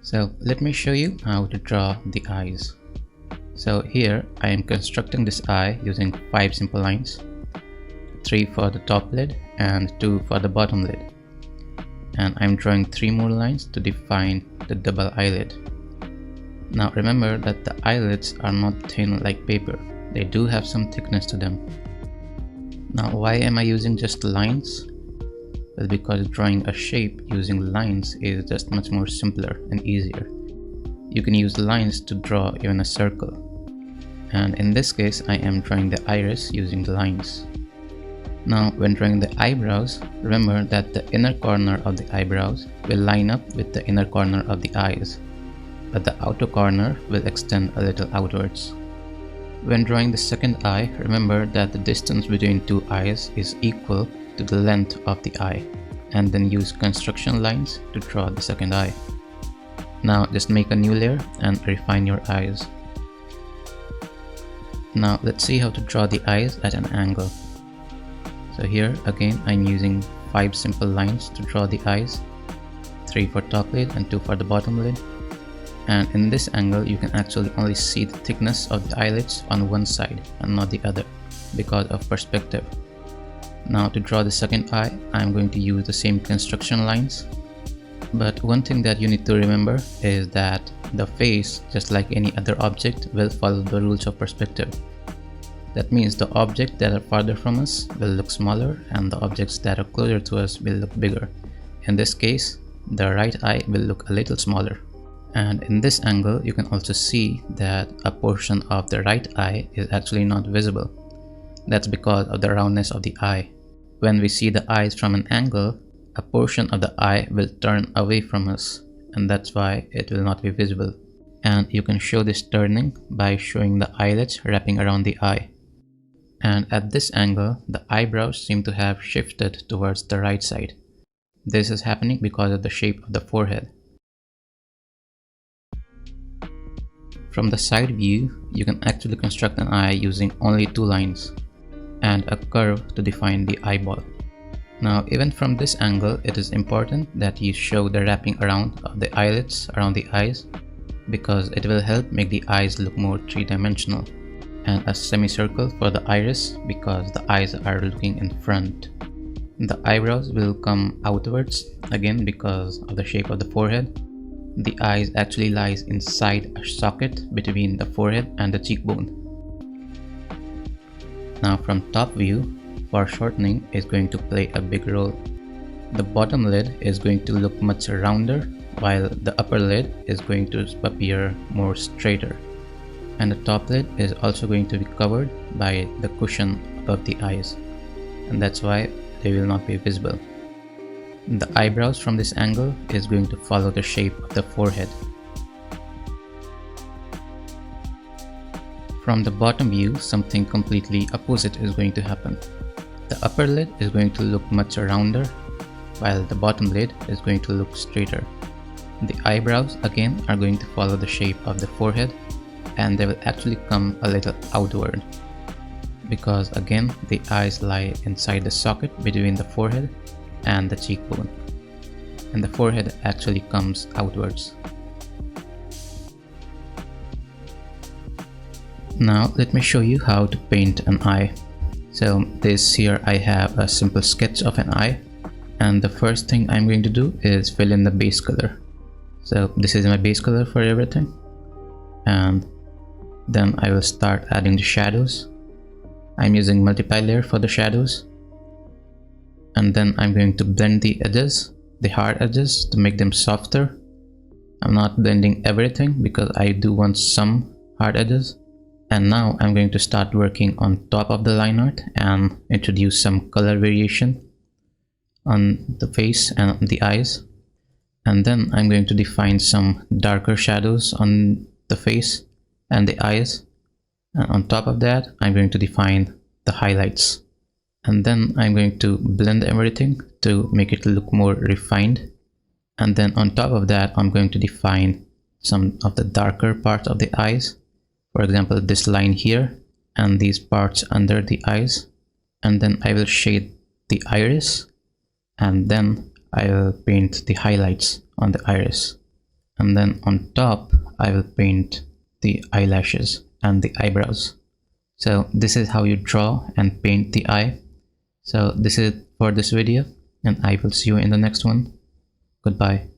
So let me show you how to draw the eyes. So here I am constructing this eye using 5 simple lines, 3 for the top lid and 2 for the bottom lid. And I'm drawing 3 more lines to define the double eyelid. Now remember that the eyelids are not thin like paper, they do have some thickness to them. Now why am I using just lines? Well, because drawing a shape using lines is just much more simpler and easier. You can use lines to draw even a circle. And in this case, I am drawing the iris using the lines. Now, when drawing the eyebrows, remember that the inner corner of the eyebrows will line up with the inner corner of the eyes, but the outer corner will extend a little outwards. When drawing the second eye, remember that the distance between two eyes is equal to the length of the eye, and then use construction lines to draw the second eye. Now just make a new layer and refine your eyes. Now let's see how to draw the eyes at an angle. So here again I'm using 5 simple lines to draw the eyes, 3 for top lid and 2 for the bottom lid. And in this angle you can actually only see the thickness of the eyelids on one side and not the other because of perspective. Now to draw the second eye, I'm going to use the same construction lines. But one thing that you need to remember is that the face, just like any other object, will follow the rules of perspective. That means the objects that are farther from us will look smaller and the objects that are closer to us will look bigger. In this case, the right eye will look a little smaller. And in this angle, you can also see that a portion of the right eye is actually not visible. That's because of the roundness of the eye. When we see the eyes from an angle, a portion of the eye will turn away from us, and that's why it will not be visible. And you can show this turning by showing the eyelids wrapping around the eye. And at this angle, the eyebrows seem to have shifted towards the right side. This is happening because of the shape of the forehead. From the side view, you can actually construct an eye using only 2 lines and a curve to define the eyeball. Now even from this angle, it is important that you show the wrapping around of the eyelids around the eyes because it will help make the eyes look more 3-dimensional, and a semicircle for the iris because the eyes are looking in front. The eyebrows will come outwards again because of the shape of the forehead. The eyes actually lies inside a socket between the forehead and the cheekbone. Now from top view, foreshortening is going to play a big role. The bottom lid is going to look much rounder while the upper lid is going to appear more straighter. And the top lid is also going to be covered by the cushion above the eyes, and that's why they will not be visible. The eyebrows from this angle is going to follow the shape of the forehead. From the bottom view, something completely opposite is going to happen. The upper lid is going to look much rounder, while the bottom lid is going to look straighter. The eyebrows again are going to follow the shape of the forehead, and they will actually come a little outward because again the eyes lie inside the socket between the forehead and the cheekbone, and the forehead actually comes outwards. Now let me show you how to paint an eye. So this here I have a simple sketch of an eye, and the first thing I'm going to do is fill in the base color. So this is my base color for everything, and then I will start adding the shadows. I'm using multiply layer for the shadows, and then I'm going to blend the edges, the hard edges, to make them softer. I'm not blending everything because I do want some hard edges. And now I'm going to start working on top of the line art and introduce some color variation on the face and the eyes. And then I'm going to define some darker shadows on the face and the eyes. And on top of that, I'm going to define the highlights. And then I'm going to blend everything to make it look more refined. And then on top of that, I'm going to define some of the darker parts of the eyes. For example, this line here and these parts under the eyes. And then I will shade the iris, and then I will paint the highlights on the iris. and then on top I will paint the eyelashes and the eyebrows. So this is how you draw and paint the eye. So this is it for this video, and I will see you in the next one. Goodbye.